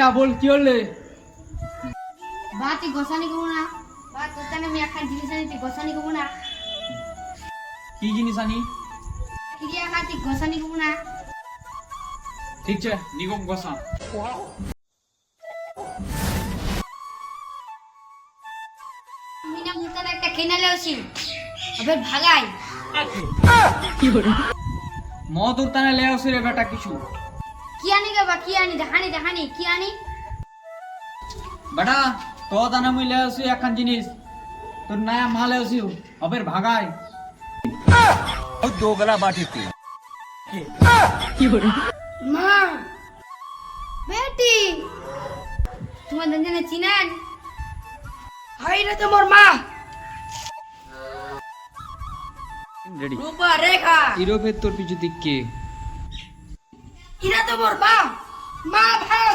বেটা বল কি হলে? বা তুই গোসানি করবো না? বা তোর জন্য আমি একটা জিনিস আনি, তুই গোসানি করবো না? কি জিনিস আনি? ক্রিয়া খা, তুই গোসানি করবো না? ঠিক আছে নিগম গোসা। আমি না মুতান একটা কেনালে আসি, আবার ভাগাই। মদ উত্তানে লে আসি রে বেটা কিছু। কি আনি গে বা, কি আনি? দেখানি দেখানি কি আনি? বেটা তো দানা মুই লে আসি একখান জিনিস, তোর নয়া মালে আসি অবের ভাগাই। दोगला बाटी थी। মা, বেটি, তোমার দুজনে চিনেন? হাই রে তোমার মা, রেডি রূপা রেখা। ইউরোপের তোর পিছু দিকে ইরা তোমার মা, মা ভাগ।